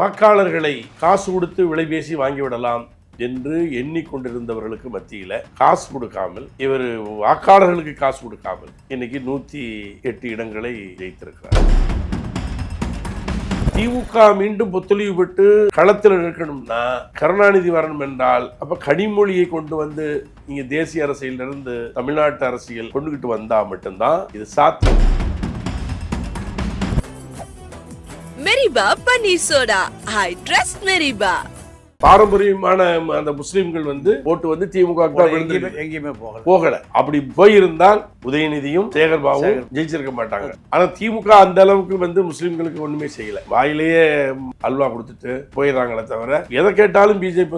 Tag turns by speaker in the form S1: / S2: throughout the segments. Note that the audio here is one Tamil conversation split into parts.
S1: வாக்காளர்களை காசு கொடுத்து விலை பேசி வாங்கிவிடலாம் என்று எண்ணிக்கொண்டிருந்தவர்களுக்கு மத்தியில் காசு கொடுக்காமல் இவர் வாக்காளர்களுக்கு காசு கொடுக்காமல் இன்னைக்கு 108 இடங்களை ஜெயித்திருக்கிறார். திமுக மீண்டும் பொத்தொழிவு பெற்று களத்தில் நிற்கணும்னா கருணாநிதி வரணும் என்றால் அப்ப கனிமொழியை கொண்டு வந்து இங்க தேசிய அரசியலிருந்து தமிழ்நாட்டு அரசியல் கொண்டுகிட்டு வந்தா மட்டும்தான் இது சாத்தியம்.
S2: மெரிபா பன்னீர் சோடா, ஐ ட்ரஸ்ட் மெரிபா.
S1: பாரம்பரியமான அந்த முஸ்லிம்கள் ஓட்டு திமுக
S3: எங்கேயுமே
S1: போகல. அப்படி போயிருந்தால் உதயநிதியும் சேகர்பாபும் ஜெயிச்சிருக்க மாட்டாங்க. ஆனா திமுக அந்த அளவுக்கு முஸ்லிம்களுக்கு ஒண்ணுமே செய்யல. வாயிலேயே அல்வா கொடுத்துட்டு போயிடுறாங்களே தவிர எதை கேட்டாலும் பிஜேபி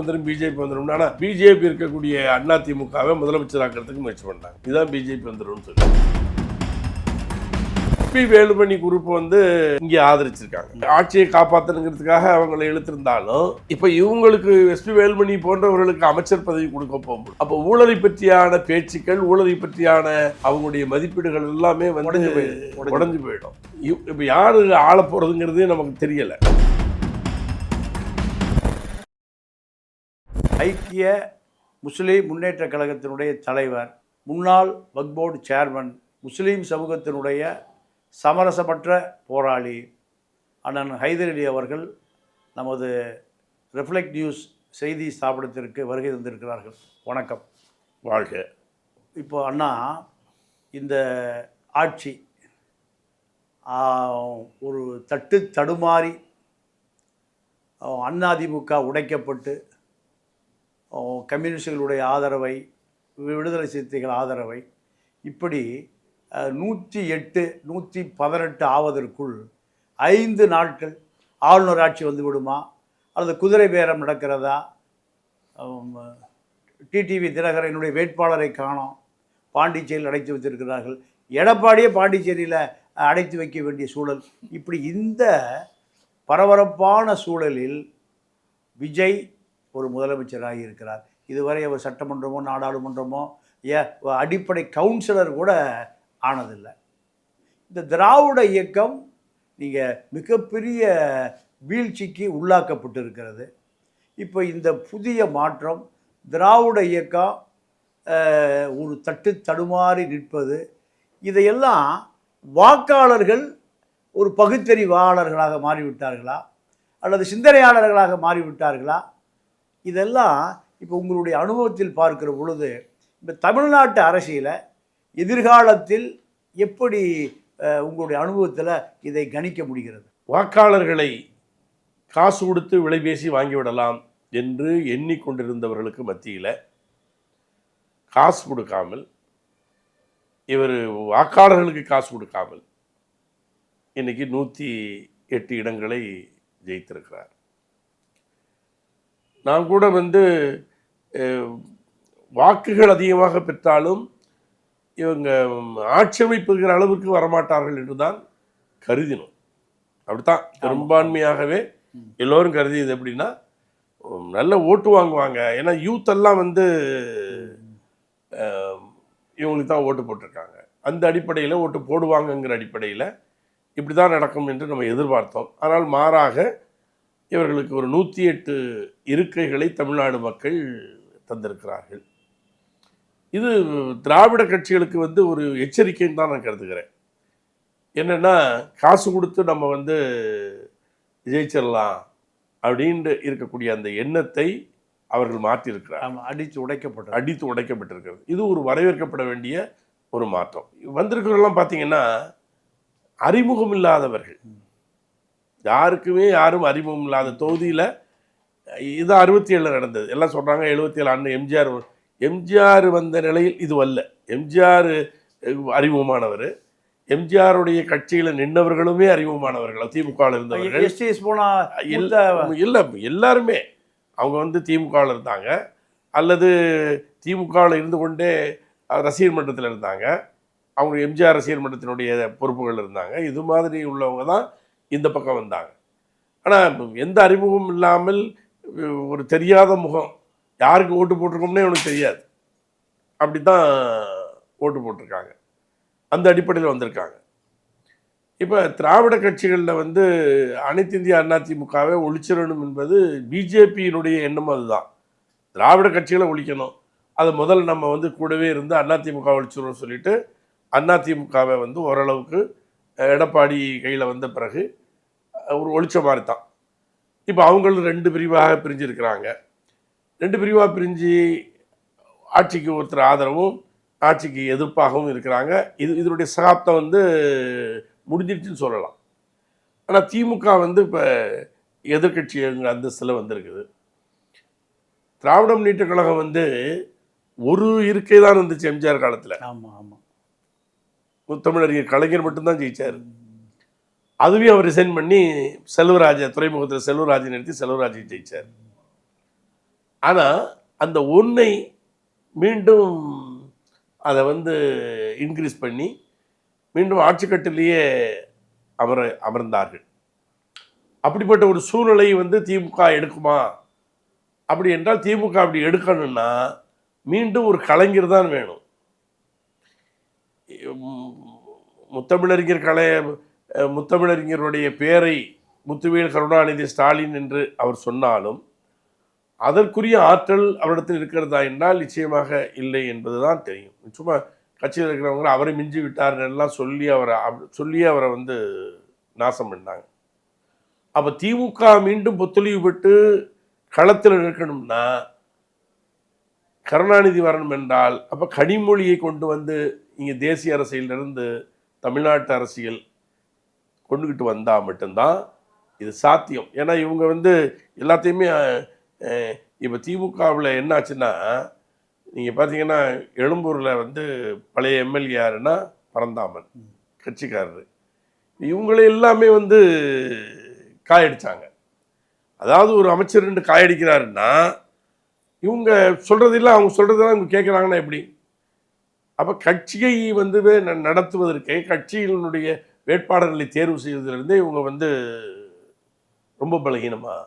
S1: வந்துடும். ஆனா பிஜேபி இருக்கக்கூடிய அண்ணா திமுகவை முதலமைச்சர் ஆக்கிறதுக்கு முயற்சி பண்ணாங்க. இதுதான் பிஜேபி வந்துடும் சொல்லி எஸ்பி வேலுமணி குரூப் இங்க ஆதரிச்சிருக்காங்க. ஆட்சியை காப்பாற்றணுங்கிறதுக்காக அவங்களை இழுத்திருந்தாலும் இப்ப இவங்களுக்கு எஸ்பி வேலுமணி போன்றவர்களுக்கு அமைச்சர் பதவி கொடுக்க போகும்போது அப்ப ஊழலை பற்றியான பேச்சுக்கள், ஊழலை பற்றியான அவங்களுடைய மதிப்பீடுகள் எல்லாமே உடைஞ்சு போயிடும். இப்ப யாரு ஆள போறதுங்கிறது நமக்கு தெரியல.
S3: ஐக்கிய முஸ்லீம் முன்னேற்ற கழகத்தினுடைய தலைவர், முன்னாள் வக்ஃப் போர்டு சேர்மன், முஸ்லீம் சமூகத்தினுடைய சமரசமற்ற போராளி அண்ணன் ஹைதர் அலி அவர்கள் நமது ரிஃப்ளெக்ட் நியூஸ் செய்தி ஸ்தாபனத்திற்கு வருகை தந்திருக்கிறார்கள். வணக்கம்.
S1: வாழ்க.
S3: இப்போ அண்ணா, இந்த ஆட்சி ஒரு தடுமாறி அதிமுக உடைக்கப்பட்டு கம்யூனிஸ்டுகளுடைய ஆதரவை, விடுதலை சிறுத்தைகள் ஆதரவை இப்படி 108 118 ஆவதற்குள் 5 நாட்கள் ஆளுநர் ஆட்சி விடுமா, அல்லது குதிரை பேரம் நடக்கிறதா? டிடிவி தினகரனுடைய வேட்பாளரை காணோம், பாண்டிச்சேரியில் அடைத்து வைத்திருக்கிறார்கள். எடப்பாடியே பாண்டிச்சேரியில் அடைத்து வைக்க வேண்டிய சூழல். இப்படி இந்த பரபரப்பான சூழலில் விஜய் ஒரு முதலமைச்சராகி இருக்கிறார். இதுவரை அவர் சட்டமன்றமோ நாடாளுமன்றமோ அடிப்படை கவுன்சிலர் கூட ஆனதில்லை. இந்த திராவிட இயக்கம் நீங்கள் மிகப்பெரிய வீழ்ச்சிக்கு உள்ளாக்கப்பட்டிருக்கிறது. இப்போ இந்த புதிய மாற்றம், திராவிட இயக்கம் ஒரு தடுமாறி நிற்பது, இதையெல்லாம் வாக்காளர்கள் ஒரு பகுத்தறிவாளர்களாக மாறிவிட்டார்களா அல்லது சிந்தனையாளர்களாக மாறிவிட்டார்களா? இதெல்லாம் இப்போ உங்களுடைய அனுபவத்தில் பார்க்கிற பொழுது இந்த தமிழ்நாட்டு அரசியலை எதிர்காலத்தில் எப்படி உங்களுடைய அனுபவத்தில் இதை கணிக்க முடிகிறது?
S1: வாக்காளர்களை காசு கொடுத்து விலை பேசி வாங்கிவிடலாம் என்று எண்ணிக்கொண்டிருந்தவர்களுக்கு மத்தியில் காசு கொடுக்காமல், இவர் வாக்காளர்களுக்கு காசு கொடுக்காமல் இன்னைக்கு 108 இடங்களை ஜெயித்திருக்கிறார். நான் கூட வாக்குகள் அதிகமாக பெற்றாலும் இவங்க ஆட்சி அமைப்புகிற அளவுக்கு வரமாட்டார்கள் என்று தான் கருதினோம். அப்படித்தான் பெரும்பான்மையாகவே எல்லோரும் கருதியது. எப்படின்னா, நல்ல ஓட்டு வாங்குவாங்க. ஏன்னா யூத் எல்லாம் இவங்களுக்கு தான் ஓட்டு போட்டிருக்காங்க. அந்த அடிப்படையில் ஓட்டு போடுவாங்கங்கிற அடிப்படையில் இப்படி தான் நடக்கும் என்று நம்ம எதிர்பார்த்தோம். ஆனால் மாறாக இவர்களுக்கு ஒரு 108 இருக்கைகளை தமிழ்நாடு மக்கள் தந்திருக்கிறார்கள். இது திராவிட கட்சிகளுக்கு ஒரு எச்சரிக்கைன்னு தான் நான் கருதுகிறேன். என்னென்னா, காசு கொடுத்து நம்ம ஜெயிச்சிடலாம் அப்படின்ட்டு இருக்கக்கூடிய அந்த எண்ணத்தை அவர்கள் மாற்றியிருக்கிறார். அடித்து உடைக்கப்பட்டிருக்கிறது. இது ஒரு வரவேற்கப்பட வேண்டிய ஒரு மாற்றம். வந்திருக்கிறவர்கள்லாம் பார்த்தீங்கன்னா அறிமுகம் இல்லாதவர்கள், யாரும் அறிமுகம் இல்லாத தொகுதியில் இது 67 நடந்தது. எல்லாம் சொல்கிறாங்க 77 அண்ணன் எம்ஜிஆர் வந்த நிலையில் இது அல்ல. எம்ஜிஆர் அறிமுகமானவர், எம்ஜிஆருடைய கட்சியில் நின்றவர்களுமே அறிமுகமானவர்கள், திமுகவில் இருந்தவர்கள். இல்லை, எல்லாருமே அவங்க திமுகவில் இருந்தாங்க அல்லது திமுகவில் இருந்து கொண்டே ரசிகர் மன்றத்தில் இருந்தாங்க. அவங்க எம்ஜிஆர் ரசிகர் மன்றத்தினுடைய பொறுப்புகள் இருந்தாங்க. இது மாதிரி உள்ளவங்க தான் இந்த பக்கம் வந்தாங்க. ஆனால் எந்த அறிமுகம் இல்லாமல் ஒரு தெரியாத முகம், யாருக்கு ஓட்டு போட்டிருக்கோம்னே அவனுக்கு தெரியாது, அப்படி தான் ஓட்டு போட்டிருக்காங்க. அந்த அடிப்படையில் வந்திருக்காங்க. இப்போ திராவிட கட்சிகளில் வந்து அனைத்து இந்திய அண்ணா திமுகவை ஒழிச்சிடணும் என்பது பிஜேபியினுடைய எண்ணம். அதுதான் திராவிட கட்சிகளை ஒழிக்கணும், அது முதல்ல நம்ம வந்து கூடவே இருந்து அதிமுக ஒழிச்சிடணும்னு சொல்லிட்டு அதிமுகவை வந்து ஓரளவுக்கு எடப்பாடி கையில் வந்த பிறகு ஒரு ஒழிச்ச மாதிரி தான். இப்போ அவங்களும் 2 பிரிவாக பிரிஞ்சிருக்கிறாங்க. 2 பிரிவாக பிரிஞ்சு ஆட்சிக்கு ஒருத்தர் ஆதரவும் ஆட்சிக்கு எதிர்ப்பாகவும் இருக்கிறாங்க. இதனுடைய சகாப்தம் வந்து முடிஞ்சிடுச்சுன்னு சொல்லலாம். ஆனால் திமுக வந்து இப்போ எதிர்கட்சி அந்தஸ்தில் வந்திருக்குது. திராவிட முன்னேற்ற கழகம் வந்து ஒரு இருக்கை தான் வந்துச்சு எம்ஜிஆர் காலத்தில்.
S3: ஆமாம் ஆமாம்.
S1: முத்தமிழறிஞர் கலைஞர் மட்டும்தான் ஜெயிச்சார். அதுவே அவர் ரிசைன் பண்ணி செல்வராஜை துறைமுகத்தில் செல்வராஜை நிறுத்தி செல்வராஜை ஜெயிச்சார். ஆனால் அந்த ஒன்றை மீண்டும் அதை வந்து இன்க்ரீஸ் பண்ணி மீண்டும் ஆட்சிக்கட்டிலேயே அமர்ந்தார்கள். அப்படிப்பட்ட ஒரு சூழ்நிலை வந்து திமுக எடுக்குமா? அப்படி என்றால் திமுக அப்படி எடுக்கணும்னா மீண்டும் ஒரு கலைஞர் தான் வேணும். முத்தமிழறிஞருடைய பேரை முத்துவேல் கருணாநிதி ஸ்டாலின் என்று அவர் சொன்னாலும் அதற்குரிய ஆற்றல் அவரிடத்தில் இருக்கிறதா என்றால் நிச்சயமாக இல்லை என்பதுதான் தெரியும். சும்மா கட்சியில் இருக்கிறவங்க அவரை மிஞ்சி விட்டார்லாம் சொல்லி அவரை வந்து நாசம் பண்ணாங்க. அப்போ திமுக மீண்டும் பொத்தொழிவு பெற்று களத்தில் நிற்கணும்னா கருணாநிதி வரணும் என்றால் அப்போ கனிமொழியை கொண்டு வந்து இங்கே தேசிய அரசியலிருந்து தமிழ்நாட்டு அரசியல் கொண்டுக்கிட்டு வந்தால் மட்டும்தான் இது சாத்தியம். ஏன்னா இவங்க வந்து எல்லாத்தையுமே இப்போ திமுகவில் என்ன ஆச்சுன்னா, நீங்கள் பார்த்தீங்கன்னா எழும்பூரில் வந்து பழைய எம்எல்ஏ யாருன்னா பரந்தாமன் கட்சிக்காரரு, இவங்களே எல்லாமே வந்து காயடிச்சாங்க. அதாவது ஒரு அமைச்சர் 2 காயடிக்கிறாருன்னா இவங்க சொல்கிறதெல்லாம் அவங்க சொல்கிறதெல்லாம் இவங்க கேட்குறாங்கன்னா எப்படி? அப்போ கட்சியை வந்து நடத்துவதற்கே கட்சியினுடைய வேட்பாளர்களை தேர்வு செய்வதிலிருந்தே இவங்க வந்து ரொம்ப பலகீனமாக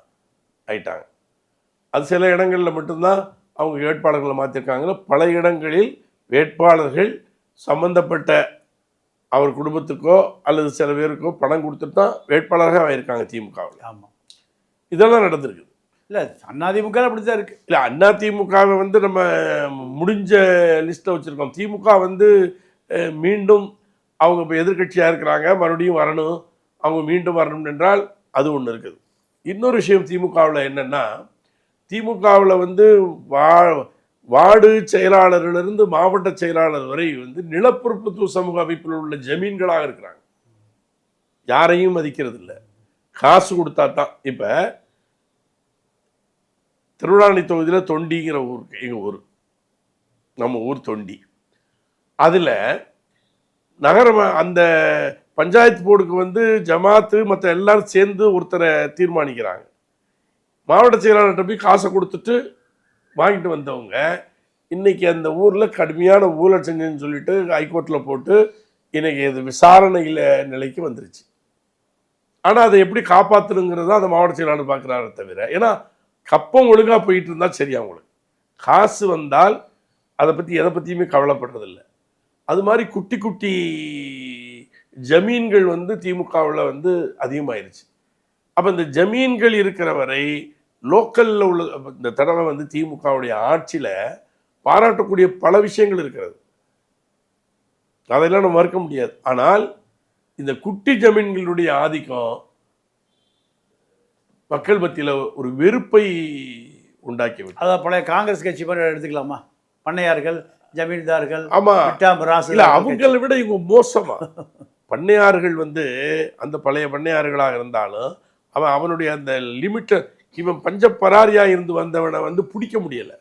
S1: ஆயிட்டாங்க. அது சில இடங்களில் மட்டும்தான் அவங்க வேட்பாளர்களை மாற்றிருக்காங்க. பல இடங்களில் வேட்பாளர்கள் சம்பந்தப்பட்ட அவர் குடும்பத்துக்கோ அல்லது சில பேருக்கோ பணம் கொடுத்துட்டு தான் வேட்பாளராக ஆகியிருக்காங்க திமுகவில்.
S3: ஆமாம்,
S1: இதெல்லாம் நடந்திருக்கு. இல்லை
S3: அதிமுக அப்படி தான் இருக்குது.
S1: இல்லை அதிமுகவை வந்து நம்ம முடிஞ்ச லிஸ்ட்டில் வச்சுருக்கோம். திமுக வந்து மீண்டும் அவங்க இப்போ எதிர்கட்சியாக இருக்கிறாங்க, மறுபடியும் வரணும், அவங்க மீண்டும் வரணும் என்றால் அது ஒன்று இருக்குது. இன்னொரு விஷயம் திமுகவில் என்னென்னா, திமுகவில் வந்து வார்டு செயலாளரிலிருந்து மாவட்ட செயலாளர் வரை வந்து நிலப்பொறுப்புத்துவ சமூக அமைப்பில் உள்ள ஜமீன்களாக இருக்கிறாங்க. யாரையும் மதிக்கிறது இல்லை, காசு கொடுத்தா தான். இப்போ திருவிழாநி தொகுதியில் தொண்டிங்கிற ஊர், எங்கள் ஊர், நம்ம ஊர் தொண்டி. அதில் அந்த பஞ்சாயத்து போர்டுக்கு வந்து ஜமாத்து மற்ற எல்லாரும் சேர்ந்து ஒருத்தரை தீர்மானிக்கிறாங்க. மாவட்ட செயலாளர்கிட்ட போய் காசை கொடுத்துட்டு வாங்கிட்டு வந்தவங்க இன்றைக்கி அந்த ஊரில் கடுமையான ஊழல் செஞ்சுன்னு சொல்லிட்டு ஹைகோர்ட்டில் போட்டு இன்றைக்கி இது விசாரணையில் நிலைக்கு வந்துருச்சு. ஆனால் அதை எப்படி காப்பாற்றணுங்கிறது அந்த மாவட்ட செயலாளர் பார்க்குறாரு தவிர, ஏன்னா கப்பம் ஒழுங்காக போயிட்டு இருந்தால் சரி, அவங்களுக்கு காசு வந்தால் அதை பற்றி எதை பற்றியுமே கவலைப்படுறதில்லை. அது மாதிரி குட்டி குட்டி ஜமீன்கள் வந்து திமுகவில் வந்து அதிகமாயிருச்சு. அப்போ இந்த ஜமீன்கள் இருக்கிற வரை லோக்கலில் உள்ள இந்த தடவை வந்து திமுகவுடைய ஆட்சியில் பாராட்டக்கூடிய பல விஷயங்கள் இருக்கிறது, அதெல்லாம் நம்ம மறுக்க முடியாது. ஆனால் இந்த குட்டி ஜமீன்களுடைய ஆதிக்கம் மக்கள் மத்தியில் ஒரு வெறுப்பை உண்டாக்கி விட்டு,
S3: அதான் பழைய காங்கிரஸ் கட்சி மாதிரி எடுத்துக்கலாமா? பண்ணையார்கள், ஜமீன்தார்கள்,
S1: ஆமாம், இல்லை அவங்களை விட இவங்க மோசமா. பண்ணையார்கள் வந்து அந்த பழைய பண்ணையார்களாக இருந்தாலும் அவனுடைய அந்த லிமிட்டை, இவன் பஞ்ச பராரியாக இருந்து வந்தவனை வந்து பிடிக்க முடியலை.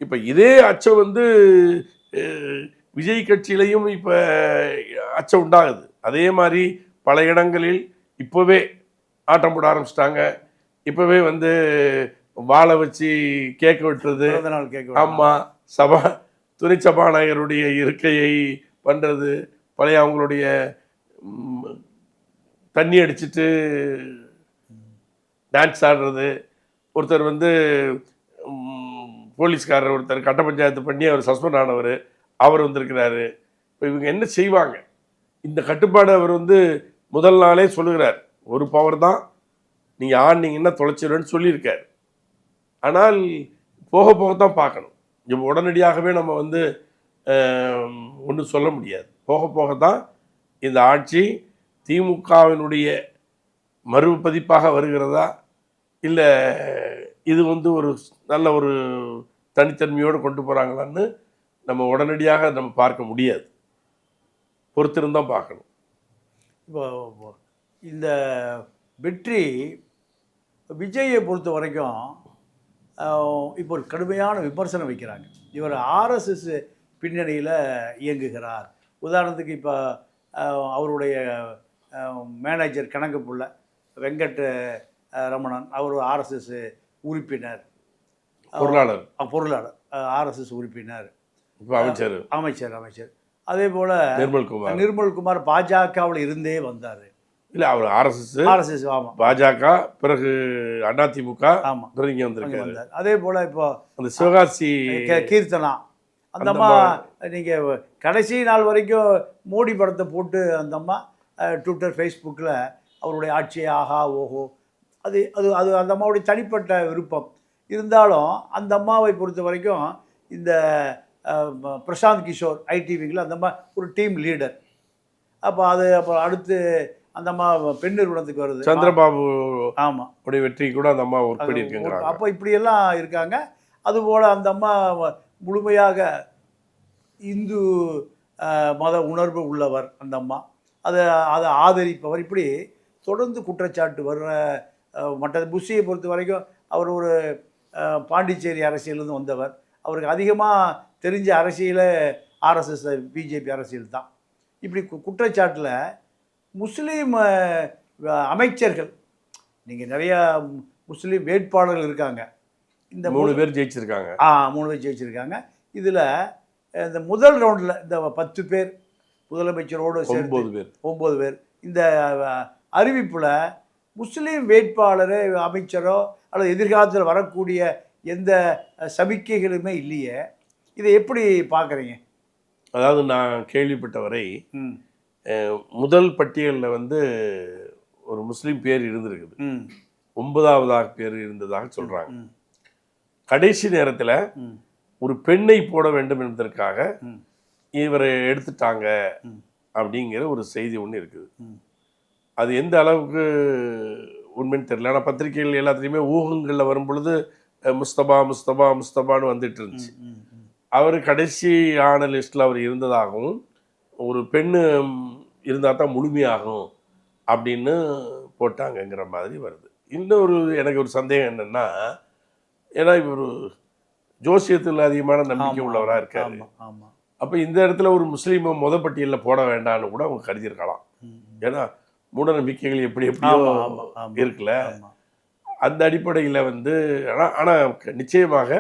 S1: இப்போ இதே அச்சம் வந்து விஜய் கட்சியிலையும் இப்போ அச்சம் உண்டாகுது. அதே மாதிரி பல இடங்களில் இப்போவே ஆட்டம் போட ஆரம்பிச்சிட்டாங்க. இப்போவே வந்து வாழை வச்சு கேட்க விட்டுறது, ஆமாம், துணை சபாநாயகருடைய இருக்கையை பண்ணுறது, பழைய அவங்களுடைய தண்ணி அடிச்சுட்டு டான்ஸ் ஆடுறது. ஒருத்தர் வந்து போலீஸ்காரர் ஒருத்தர் கட்ட பஞ்சாயத்து பண்ணி அவர் சஸ்பெண்ட் ஆனவர், அவர் வந்திருக்கிறாரு. இப்போ இவங்க என்ன செய்வாங்க? இந்த கட்டுப்பாடு அவர் வந்து முதல் நாளே சொல்லுகிறார். ஒரு பவர் தான், நீங்கள் ஆடினீங்கன்னா தொலைச்சிடுன்னு சொல்லியிருக்கார். ஆனால் போக போக தான் பார்க்கணும். இப்போ உடனடியாகவே நம்ம வந்து ஒன்றும் சொல்ல முடியாது. போக போக தான் இந்த ஆட்சி திமுகவினுடைய மறுபதிப்பாக வருகிறதா, இல்லை இது வந்து ஒரு நல்ல ஒரு தனித்தன்மையோடு கொண்டு போகிறாங்களான்னு நம்ம உடனடியாக நம்ம பார்க்க முடியாது. பொறுத்திருந்தான் பார்க்கணும்.
S3: இப்போ இந்த வெற்றி விஜயை பொறுத்த வரைக்கும் இப்போ ஒரு கடுமையான விமர்சனம் வைக்கிறாங்க. இவர் ஆர்எஸ்எஸ் பின்னணியில் இயங்குகிறார். உதாரணத்துக்கு இப்போ அவருடைய மேனேஜர் கணக்குப்புள்ள வெங்கட் ரமணன், அவர் ஆர்எஸ்எஸ் உறுப்பினர், பொருளாளர் ஆர்எஸ்எஸ் உறுப்பினர்,
S1: இப்போ
S3: அமைச்சர். அதே போல்
S1: நிர்மல்குமார்
S3: பாஜகவில் இருந்தே வந்தார்.
S1: இல்லை, அவர் ஆர்எஸ்எஸ் ஆமாம், பாஜக, பிறகு அதிமுக, ஆமாம், பிறகு இங்கே வந்திருக்காரு.
S3: அதே போல் இப்போ
S1: அந்த சிவகாசி
S3: கீர்த்தனா, அந்த அம்மா நீங்கள் கடைசி நாள் வரைக்கும் மோடி படத்தை போட்டு அந்த அம்மா ட்விட்டர் ஃபேஸ்புக்கில் அவருடைய ஆட்சியை ஆஹா ஓஹோ, அது அது அது அந்த அம்மாவுடைய தனிப்பட்ட விருப்பம் இருந்தாலும் அந்த அம்மாவை பொறுத்த வரைக்கும் இந்த பிரசாந்த் கிஷோர் ஐடிவிங்கில் அந்த அம்மா ஒரு டீம் லீடர். அப்போ அடுத்து அந்த அம்மா பெண் நிறுவனத்துக்கு வருது,
S1: சந்திரபாபு.
S3: ஆமாம்,
S1: உடைய வெற்றி கூட அந்த அம்மா ஒர்க் பண்ணியிருக்காங்க.
S3: அப்போ இப்படியெல்லாம் இருக்காங்க. அதுபோல் அந்த அம்மா முழுமையாக இந்து மத உணர்வு உள்ளவர் அந்த அம்மா, அதை ஆதரிப்பவர். இப்படி தொடர்ந்து குற்றச்சாட்டு வர்ற மற்ற புஷியை பொறுத்த வரைக்கும் அவர் ஒரு பாண்டிச்சேரி அரசியலேருந்து வந்தவர். அவருக்கு அதிகமாக தெரிஞ்ச அரசியலே ஆர்எஸ்எஸ் பிஜேபி அரசியல் தான். இப்படி குற்றச்சாட்டில் முஸ்லீம் அமைச்சர்கள், நீங்கள் நிறையா முஸ்லீம் வேட்பாளர்கள் இருக்காங்க. இந்த
S1: 3 பேர் ஜெயிச்சிருக்காங்க.
S3: 3 பேர் ஜெயிச்சிருக்காங்க. இதில் இந்த முதல் ரவுண்டில் இந்த 10 பேர் முதலமைச்சரோடு சேர்த்து 9 பேர். இந்த அறிவிப்பில் முஸ்லீம் வேட்பாளரோ அமைச்சரோ அல்லது எதிர்காலத்தில் வரக்கூடிய எந்த சமிக்கைகளுமே இல்லையே. இதை எப்படி பார்க்குறீங்க?
S1: அதாவது நான் கேள்விப்பட்ட வரை முதல் பட்டியலில் வந்து ஒரு முஸ்லீம் பேர் இருந்திருக்குது, 9வது பேர் இருந்ததாக சொல்கிறாங்க. கடைசி நேரத்தில் ஒரு பெண்ணை போட வேண்டும் என்பதற்காக இவரை எடுத்துட்டாங்க அப்படிங்கிற ஒரு செய்தி ஒன்று இருக்குது. அது எந்த அளவுக்கு உண்மைன்னு தெரியல. ஆனால் பத்திரிகைகள் எல்லாத்துலேயுமே ஊகங்களில் வரும் பொழுது முஸ்தபான்னு வந்துட்டு இருந்துச்சு. அவர் கடைசி ஆன லிஸ்ட்டில் அவர் இருந்ததாகவும், ஒரு பெண்ணு இருந்தால் தான் முழுமையாகும் அப்படின்னு போட்டாங்கங்கிற மாதிரி வருது. இன்னொரு எனக்கு ஒரு சந்தேகம் என்னென்னா, ஏன்னா இவர் ஜோசியத்தில் அதிகமான நம்பிக்கை உள்ளவராக இருக்காரு. அப்போ இந்த இடத்துல ஒரு முஸ்லீமை பட்டியலில் போட வேண்டாம்னு கூட அவங்க கருதியிருக்கலாம். ஏன்னா மூட நம்பிக்கைகள் எப்படியோ இருக்குல்ல. அந்த அடிப்படையில் வந்து ஆனால் நிச்சயமாக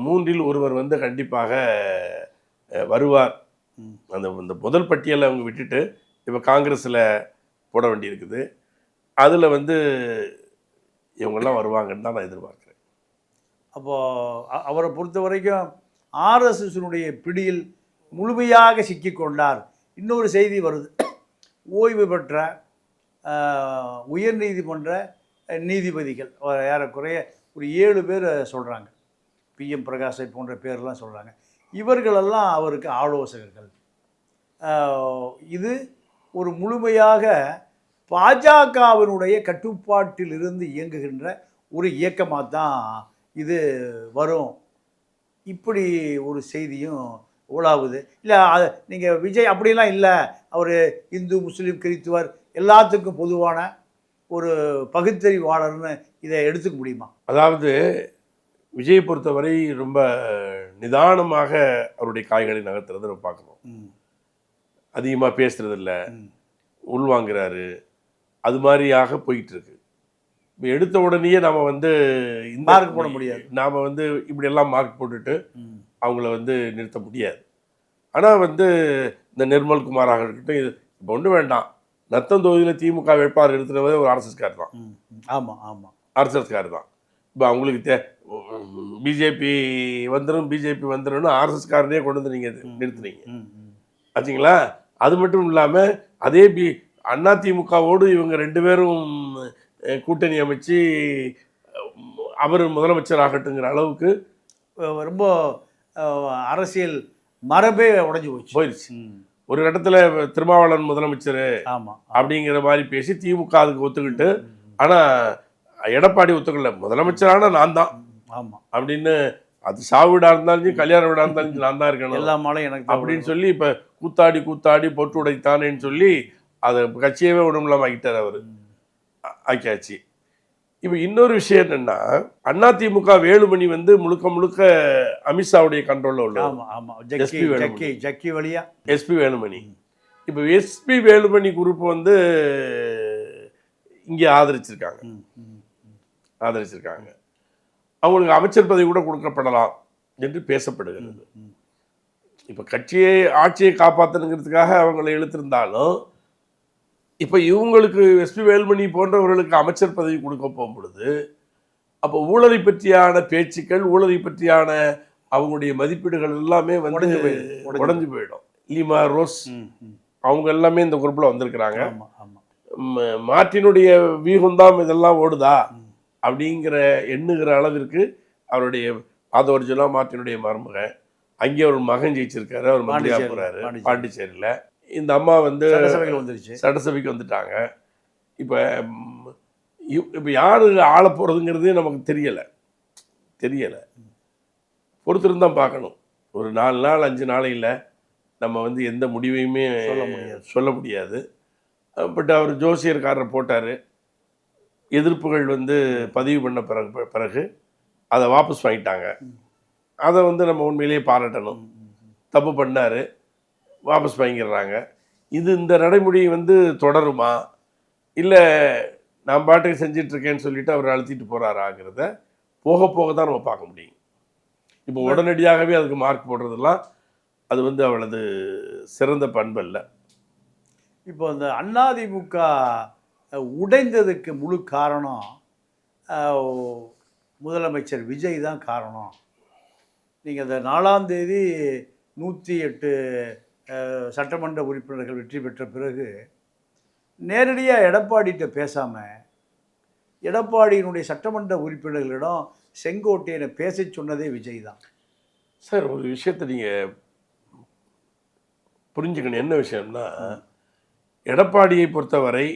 S1: 3இல் ஒருவர் வந்து கண்டிப்பாக வருவார். அந்த முதல் பட்டியலை அவங்க விட்டுட்டு இப்போ காங்கிரஸில் போட வேண்டியிருக்குது. அதில் வந்து இவங்கெல்லாம் வருவாங்கன்னு தான் நான் எதிர்பார்க்குறேன்.
S3: அப்போது அவரை பொறுத்த வரைக்கும் ஆர்எஸ்எஸ்னுடைய பிடியில் முழுமையாக சிக்கிக்கொண்டார். இன்னொரு செய்தி வருது, ஓய்வு பெற்ற உயர்நீதிமன்ற நீதிபதிகள் ஏறக்குறைய ஒரு 7 பேர் சொல்கிறாங்க. PM பிரகாஷை போன்ற பேர்லாம் சொல்கிறாங்க. இவர்களெல்லாம் அவருக்கு ஆலோசகர்கள். இது ஒரு முழுமையாக பாஜகவினுடைய கட்டுப்பாட்டில் இருந்து இயங்குகின்ற ஒரு இயக்கமாக தான் இது வரும். இப்படி ஒரு செய்தியும் உலாவுது. இல்லை நீங்கள் விஜய் அப்படிலாம் இல்லை, அவர் இந்து முஸ்லீம் கிறித்துவர் எல்லாத்துக்கும் பொதுவான ஒரு பகுத்தறிவாளர்னு இதை எடுத்துக்க முடியுமா?
S1: அதாவது விஜயை பொறுத்தவரை ரொம்ப நிதானமாக அவருடைய காய்களை நகர்த்துறதை நம்ம பார்க்கணும். அதிகமாக பேசுறதில்ல, உள்வாங்கிறாரு, அது மாதிரியாக போயிட்டு இருக்கு. இப்போ எடுத்த உடனேயே நம்ம வந்து இந்த
S3: மார்க் போட முடியாது.
S1: நாம் வந்து இப்படியெல்லாம் மார்க் போட்டுட்டு அவங்கள வந்து நிறுத்த முடியாது. ஆனால் வந்து இந்த நிர்மல்குமாராக இருக்கட்டும், இது இப்போ ஒன்றும் வேண்டாம், நத்தம் தொகுதியில் திமுக வேட்பாளர் எடுத்துனதே ஒரு ஆர்எஸ்எஸ்கார் தான்.
S3: ஆமாம்,
S1: ஆர்எஸ்எஸ்கார் தான். இப்போ அவங்களுக்கு பிஜேபி வந்துடும் ஆர்எஸ்எஸ்காரனே கொண்டு வந்து நீங்கள் நிறுத்துனீங்க. ஆச்சுங்களா? அது மட்டும் இல்லாமல் அதே அதிமுகவோடு இவங்க 2 பேரும் கூட்டணி அமைச்சு அவர் முதலமைச்சர் ஆகட்டுங்கிற அளவுக்கு
S3: ரொம்ப அரசியல் மரபே உடைஞ்சு
S1: போயிடுச்சு. ஒரு இடத்துல திருமாவளவன் முதலமைச்சர்
S3: ஆமாம்
S1: அப்படிங்கிற மாதிரி பேசி திமுக அதுக்கு ஒத்துக்கிட்டு, ஆனால் எடப்பாடி ஒத்துக்கல. முதலமைச்சரான நான் தான்
S3: ஆமாம்
S1: அப்படின்னு, அது சாவு வீடாக இருந்தாலும் கல்யாண வீடாக இருந்தாலும் நான் தான் இருக்கணும்
S3: எல்லா மாலையும் எனக்கு
S1: அப்படின்னு சொல்லி இப்போ கூத்தாடி பொட்டு உடைத்தானேன்னு சொல்லி அதை கட்சியவே உடம்புலாம் ஆக்கிட்டார் அவர். ஆக்கியாச்சு. இப்போ இன்னொரு விஷயம் என்னன்னா, அதிமுக வேலுமணி வந்து முழுக்க முழுக்க அமித்ஷாவுடைய கண்ட்ரோலில் உள்ள
S3: ஆமாம் ஆமாம்
S1: SP வேலுமணி.
S3: ஜக்கி வழியா
S1: எஸ்பி வேலுமணி. இப்போ எஸ்பி வேலுமணி குரூப் வந்து இங்கே ஆதரிச்சிருக்காங்க. அவங்களுக்கு அமைச்சர் பதவி கூட கொடுக்கப்படலாம் என்று பேசப்படுகிறது. இப்போ ஆட்சியை காப்பாற்றணுங்கிறதுக்காக அவங்களை இழுத்திருந்தாலும், இப்போ இவங்களுக்கு எஸ்பி வேலுமணி போன்றவர்களுக்கு அமைச்சர் பதவி கொடுக்க போகும் பொழுது, அப்போ ஊழலை பற்றியான பேச்சுக்கள், ஊழலை பற்றியான அவங்களுடைய மதிப்பீடுகள் எல்லாமே வந்து உடஞ்சு போயிடும். லீமா ரோஸ் அவங்க எல்லாமே இந்த குரூப்பில் வந்திருக்கிறாங்க. மார்ட்டினுடைய வியூகம்தான் இதெல்லாம் ஓடுதா அப்படிங்கிற எண்ணுகிற அளவிற்கு அவருடைய ஆதோர்ஜனா மார்ட்டினுடைய மருமகன், அங்கே ஒரு மகன் ஜெயிச்சிருக்காரு, அவர் மந்திரியா போறாரு பாண்டிச்சேரியில். இந்த அம்மா வந்து சட்டசபைக்கு வந்துட்டாங்க. இப்போ யார் ஆள போகிறதுங்கிறது நமக்கு தெரியலை. பொறுத்திருந்தான் பார்க்கணும். ஒரு 4 நாள் 5 நாளையில் நம்ம வந்து எந்த முடிவையுமே சொல்ல முடியாது. பட் அவர் ஜோசியர்காரரை போட்டார். எதிர்ப்புகள் வந்து பதிவு பண்ண பிறகு அதை வாபஸ் வாங்கிட்டாங்க. அதை வந்து நம்ம உண்மையிலேயே பாராட்டணும். தப்பு பண்ணார், வாபஸ் வாங்கிடுறாங்க. இந்த நடைமுறை வந்து தொடருமா, இல்லை நான் பாட்டுக்கு செஞ்சிட்ருக்கேன்னு சொல்லிட்டு அவர் அழுத்திட்டு போகிறாராங்கிறத போக போக தான் நம்ம பார்க்க முடியும். இப்போ உடனடியாகவே அதுக்கு மார்க் போடுறதெல்லாம் அது வந்து அவளது சிறந்த பண்பு இல்லை.
S3: இப்போ இந்த அதிமுக உடைந்ததுக்கு முழு காரணம் முதலமைச்சர் விஜய் தான் காரணம். நீங்கள் அந்த 4ஆம் தேதி 108 சட்டமன்ற உறுப்பினர்கள் வெற்றி பெற்ற பிறகு நேரடியாக எடப்பாடிகிட்ட பேசாமல் எடப்பாடியினுடைய சட்டமன்ற உறுப்பினர்களிடம் செங்கோட்டையனை பேச சொன்னதே விஜய் தான்.
S1: சார், ஒரு விஷயத்தை நீங்கள் புரிஞ்சுக்கணும். என்ன விஷயம்னா, எடப்பாடியை பொறுத்தவரை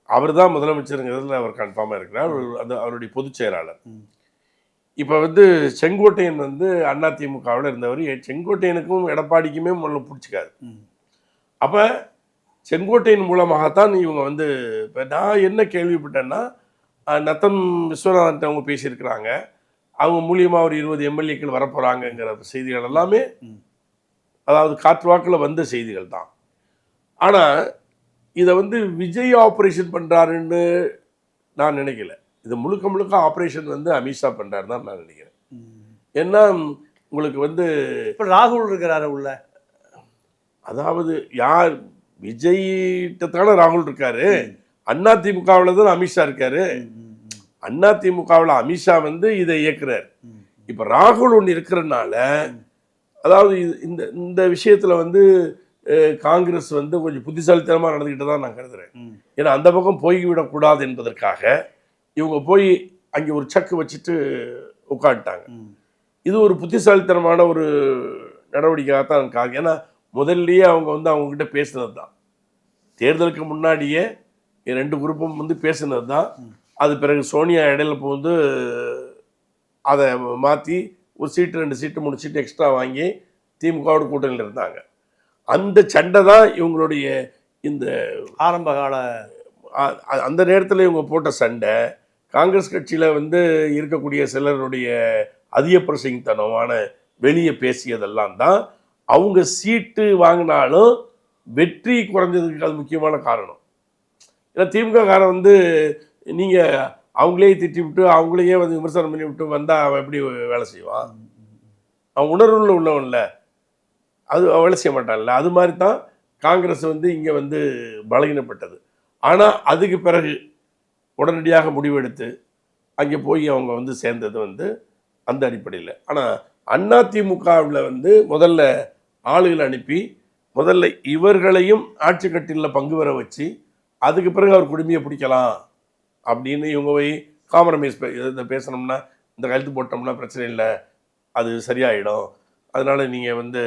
S1: அவர் தான் முதலமைச்சருங்கிறதுல அவர் கன்ஃபார்மாக இருக்கிறார். அது அவருடைய பொதுச் செயலாளர். இப்போ வந்து செங்கோட்டையன் வந்து அதிமுகவில் இருந்தவர். செங்கோட்டையனுக்கும் எடப்பாடிக்குமே முதல்ல பிடிச்சிக்காது. அப்போ செங்கோட்டையன் மூலமாகத்தான் இவங்க வந்து, இப்போ நான் என்ன கேள்விப்பட்டேன்னா, நத்தம் விஸ்வநாதன் அவங்க பேசியிருக்கிறாங்க, அவங்க மூலியமாக ஒரு 20 எம்எல்ஏக்கள் வரப்போகிறாங்கங்கிற செய்திகள் எல்லாமே அதாவது காற்று வாக்கில் வந்த செய்திகள் தான். ஆனால் இதை வந்து விஜய் ஆப்ரேஷன் பண்ணுறாருன்னு நான் நினைக்கல. இது முழுக்க ஆப்ரேஷன் வந்து அமித்ஷா பண்ணுறாரு தான் நான் நினைக்கிறேன். ஏன்னா உங்களுக்கு வந்து
S3: இப்போ ராகுல் இருக்கிறாரு உள்ள,
S1: அதாவது யார் விஜய்கிட்டத்தான ராகுல் இருக்காரு, அதிமுகவில் தான் அமித்ஷா இருக்காரு. அதிமுகவில் அமித்ஷா வந்து இதை இயக்குறாரு. இப்போ ராகுல் ஒன்று இருக்கிறதுனால, அதாவது இந்த விஷயத்தில் வந்து காங்கிரஸ் வந்து கொஞ்சம் புத்திசாலித்தனமாக நடந்துக்கிட்டு தான் நான் கருதுகிறேன். ஏன்னா அந்த பக்கம் போய்விடக்கூடாது என்பதற்காக இவங்க போய் அங்கே ஒரு சக்கு வச்சுட்டு உட்காந்துட்டாங்க. இது ஒரு புத்திசாலித்தனமான ஒரு நடவடிக்கையாகத்தான் இருக்காங்க. ஏன்னா முதல்லையே அவங்க வந்து அவங்கக்கிட்ட பேசுனது தான், தேர்தலுக்கு முன்னாடியே 2 குரூப்பும் வந்து பேசுனது தான். அது பிறகு சோனியா இடையில போந்து அதை மாற்றி ஒரு சீட்டு 2 சீட்டு 3 சீட்டு எக்ஸ்ட்ரா வாங்கி திமுகவோட கூட்டணியில் இருந்தாங்க. அந்த சண்டை தான் இவங்களுடைய இந்த
S3: ஆரம்ப கால
S1: அந்த நேரத்தில் இவங்க போட்ட சண்டை. காங்கிரஸ் கட்சியில் வந்து இருக்கக்கூடிய சிலருடைய அதிக பிரசங்கித்தனமான வெளியே பேசியதெல்லாம் தான் அவங்க சீட்டு வாங்கினாலும் வெற்றி குறைஞ்சதுக்கு அது முக்கியமான காரணம். ஏன்னா திமுக காரன் வந்து நீங்கள் அவங்களே திட்டி விட்டு அவங்களையே வந்து விமர்சனம் பண்ணி விட்டு வந்தால் அவன் எப்படி வேலை செய்வான்? அவன் உணர்வுள்ள உள்ளவன்ல, அது வேலை செய்ய மாட்டான்ல. அது மாதிரி தான் காங்கிரஸ் வந்து இங்கே வந்து பலகீனப்பட்டது. ஆனால் அதுக்கு பிறகு உடனடியாக முடிவெடுத்து அங்கே போய் அவங்க வந்து சேர்ந்தது வந்து அந்த அடிப்படையில். ஆனால் அதிமுகவில் வந்து முதல்ல ஆளுகளை அனுப்பி முதல்ல இவர்களையும் ஆட்சி கட்டிலில் பங்கு பெற வச்சு அதுக்கு பிறகு அவர் குடுமையை பிடிக்கலாம் அப்படின்னு இவங்க போய் காம்ப்ரமைஸ் இதை பேசணும்னா இந்த கழுத்து போட்டோம்னா பிரச்சனை இல்லை, அது சரியாயிடும், அதனால நீங்கள் வந்து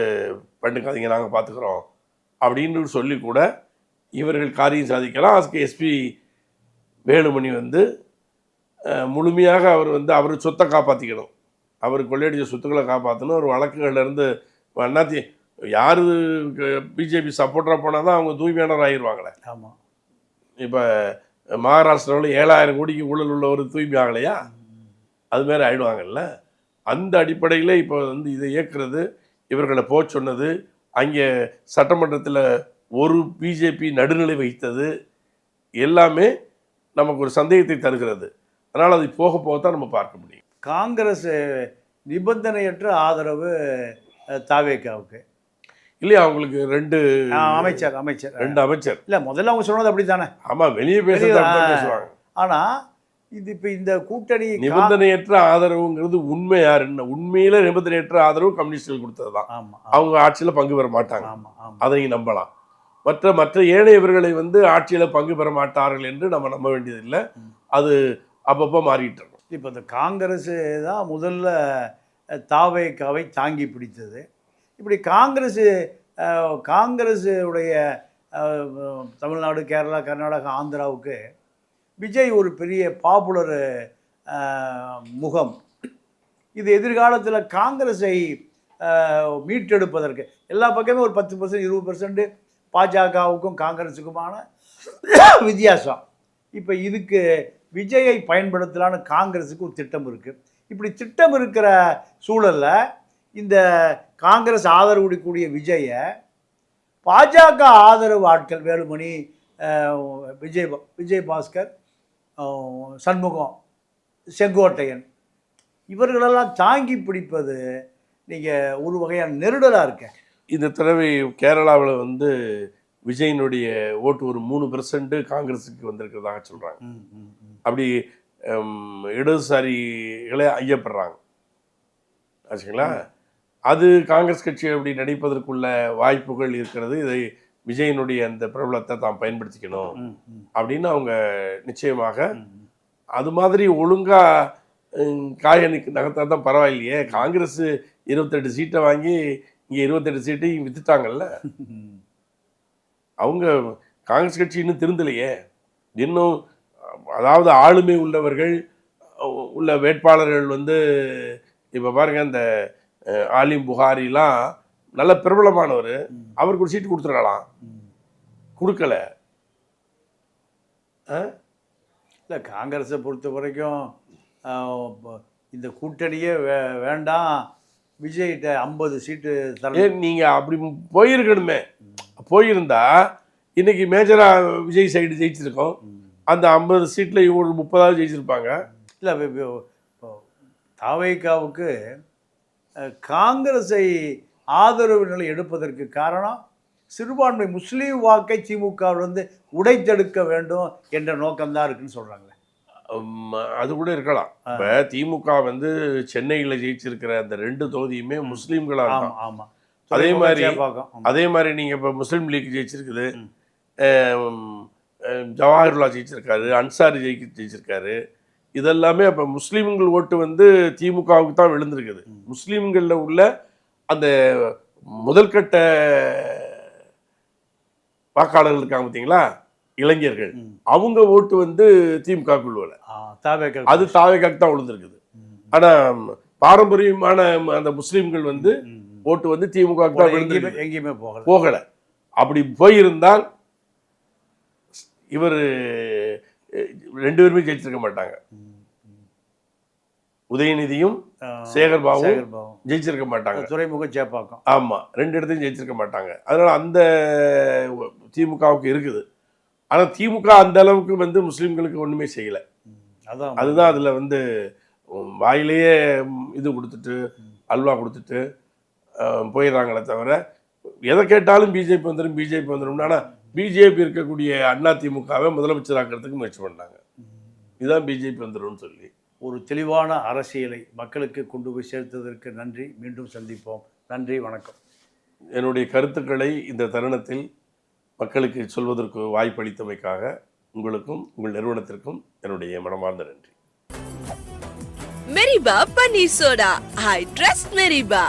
S1: பண்ணுக்காதீங்க, நாங்கள் பார்த்துக்குறோம் அப்படின்னு சொல்லி கூட இவர்கள் காரியம் சாதிக்கலாம். அதுக்கு எஸ்பி வேலுமணி வந்து முழுமையாக அவர் சொத்தை காப்பாற்றிக்கணும், அவர் கொள்ளையடிச்ச சொத்துக்களை காப்பாற்றணும். ஒரு வழக்குகள்லேருந்து அண்ணாத்தி யார் பிஜேபி சப்போர்ட்டராக போனால் தான் அவங்க தூய்மையானவர் ஆகிடுவாங்களே.
S3: ஆமாம்,
S1: இப்போ மகாராஷ்டிராவில் 7000 கோடிக்கு ஊழல் உள்ள ஒரு தூய்மை ஆகலையா, அது மாதிரி ஆகிடுவாங்கல்ல. அந்த அடிப்படையில் இப்போ வந்து இதை இயக்குறது, இவர்களை போக சொன்னது, அங்கே சட்டமன்றத்தில் ஒரு பிஜேபி நடுநிலை வைத்தது எல்லாமே நமக்கு ஒரு சந்தேகத்தை தருகிறது. அதனால் அது போக போக தான் நம்ம பார்க்க முடியும்.
S3: காங்கிரஸ் நிபந்தனையற்ற ஆதரவு தாவேக்காவுக்கு
S1: இல்லையா, அவங்களுக்கு ரெண்டு
S3: அமைச்சர் இல்லை, முதல்ல அவங்க சொன்னது அப்படி தானே.
S1: ஆமாம், வெளியே பேசுவாங்க.
S3: ஆனால் இது இப்போ இந்த கூட்டணி
S1: நிபந்தனையற்ற ஆதரவுங்கிறது உண்மை யாருன்னு, உண்மையில நிபந்தனையற்ற ஆதரவு கம்யூனிஸ்டுகள் கொடுத்தது தான். அவங்க ஆட்சியில் பங்கு பெற மாட்டாங்க, அதை நம்பலாம். மற்ற ஏனையவர்களை வந்து ஆட்சியில் பங்கு பெற மாட்டார்கள் என்று நம்ம நம்ப வேண்டியதில்லை. அது அப்பப்போ மாறிட்டு இருக்கும்.
S3: இப்போ இந்த காங்கிரஸ் தான் முதல்ல தாவேக்காவை தாங்கி பிடித்தது. இப்படி காங்கிரஸுடைய தமிழ்நாடு, கேரளா, கர்நாடகா, ஆந்திராவுக்கு விஜய் ஒரு பெரிய பாப்புலர் முகம். இது எதிர்காலத்தில் காங்கிரஸை மீட்டெடுப்பதற்கு எல்லா பக்கமே ஒரு 10% 20% பாஜகவுக்கும் காங்கிரஸுக்குமான வித்தியாசம். இப்போ இதுக்கு விஜயை பயன்படுத்தலான்னு காங்கிரஸுக்கு ஒரு திட்டம் இருக்குது. இப்படி திட்டம் இருக்கிற சூழலில் இந்த காங்கிரஸ் ஆதரவு கூடிய விஜயை பாஜக ஆதரவு ஆட்கள் வேலுமணி, விஜய் பாஸ்கர், சண்முகம், செங்கோட்டையன் இவர்களெல்லாம் தாங்கி பிடிப்பது நீங்கள் ஒரு வகையான நெருடலாக இருக்க.
S1: இந்த தடவை கேரளாவில் வந்து விஜயினுடைய ஓட்டு ஒரு 3% காங்கிரஸுக்கு வந்திருக்கிறதாக சொல்கிறாங்க. அப்படி இடதுசாரிகளே ஐயப்படுறாங்க ஆச்சுங்களா. அது காங்கிரஸ் கட்சி அப்படி நடிப்பதற்குள்ள வாய்ப்புகள் இருக்கிறது. இதை விஜயினுடைய அந்த பிரபலத்தை தான் பயன்படுத்திக்கணும் அப்படின்னு அவங்க நிச்சயமாக அது மாதிரி ஒழுங்காக காயனுக்கு நகர்த்தா தான் பரவாயில்லையே. காங்கிரஸ் 28 சீட்டை வாங்கி இங்கே 28 சீட்டையும் வித்துட்டாங்கல்ல. அவங்க காங்கிரஸ் கட்சி இன்னும் திருந்தலையே. இன்னும் அதாவது ஆளுமை உள்ளவர்கள் உள்ள வேட்பாளர்கள் வந்து இப்போ பாருங்கள், இந்த ஆலிம் புகாரிலாம் நல்ல பிரபலமானவர், அவருக்கு ஒரு சீட்டு கொடுத்துருக்கலாம், கொடுக்கல.
S3: இல்லை, காங்கிரஸை பொறுத்த வரைக்கும் இந்த கூட்டணியே வேண்டாம், விஜய்கிட்ட 50 சீட்டு தர.
S1: நீங்கள் அப்படி போயிருக்கணுமே. போயிருந்தா இன்னைக்கு மேஜராக விஜய் சைடு ஜெயிச்சிருக்கோம். அந்த 50 சீட்டில் இவங்க 30 ஜெயிச்சிருப்பாங்க.
S3: இல்லை, தாவேக்காவுக்கு காங்கிரஸை ஆதரவு நிலை எடுப்பதற்கு காரணம் சிறுபான்மை முஸ்லீம் வாக்கை திமுகவிலிருந்து உடைத்தெடுக்க வேண்டும் என்ற நோக்கம்தான் இருக்குன்னு சொல்கிறாங்களே.
S1: அது கூட இருக்கலாம். இப்போ திமுக வந்து சென்னையில் ஜெயிச்சிருக்கிற அந்த 2 தொகுதியுமே முஸ்லீம்களாக இருக்கும்.
S3: ஆமாம்,
S1: அதே மாதிரி நீங்கள் இப்போ முஸ்லீம் லீக் ஜெயிச்சிருக்குது, ஜவாஹர்லா ஜெயிச்சிருக்காரு, அன்சாரி ஜெயிச்சிருக்காரு. இதெல்லாமே அப்போ முஸ்லீம்கள் ஓட்டு வந்து திமுகவுக்கு தான் விழுந்திருக்குது. முஸ்லீம்களில் உள்ள அந்த முதல்கட்ட வாக்காளர்கள் இருக்காங்க பார்த்தீங்களா, இளைஞர்கள், அவங்க ஓட்டு வந்து திமுகவுக்கு விழுவலை, அது தாவேக்காக்கு தான் விழுந்திருக்குது. ஆனால் பாரம்பரியமான அந்த முஸ்லீம்கள் வந்து ஓட்டு வந்து திமுகவுக்கு தான் விழுந்து
S3: எங்கேயுமே
S1: போகலை. அப்படி போயிருந்தால் இவர் 2 பேருமே ஜெயிச்சிருக்க மாட்டாங்க. உதயநிதியும் சேகர்பாபுவும் ஜெயிச்சிருக்க மாட்டாங்க.
S3: துறைமுக சேப்பாக்கம்,
S1: ஆமாம், 2 இடத்தையும் ஜெயிச்சிருக்க மாட்டாங்க. அதனால அந்த திமுகவுக்கு இருக்குது. ஆனால் திமுக அந்த அளவுக்கு வந்து முஸ்லீம்களுக்கு ஒன்றுமே செய்யலை. அதுதான் அதில் வந்து வாயிலேயே இது கொடுத்துட்டு அல்வா கொடுத்துட்டு போயிடுறாங்களே தவிர, எதை கேட்டாலும் பிஜேபி வந்துடும். ஆனால் பிஜேபி இருக்கக்கூடிய அதிமுகவை முதலமைச்சராக்கிறதுக்கு முயற்சி பண்ணாங்க. இதுதான் பிஜேபி வந்துடும் சொல்லி.
S3: ஒரு தெளிவான அரசியலை மக்களுக்கு கொண்டு போய் சேர்த்ததற்கு நன்றி. மீண்டும் சந்திப்போம். நன்றி, வணக்கம்.
S1: என்னுடைய கருத்துக்களை இந்த தருணத்தில் மக்களுக்கு சொல்வதற்கு வாய்ப்பளித்தமைக்காக உங்களுக்கும் உங்கள் நிறுவனத்திற்கும் என்னுடைய மனமார்ந்த நன்றி.
S2: மெரிபா பன்னீர் சோடா. I trust மெரிபா.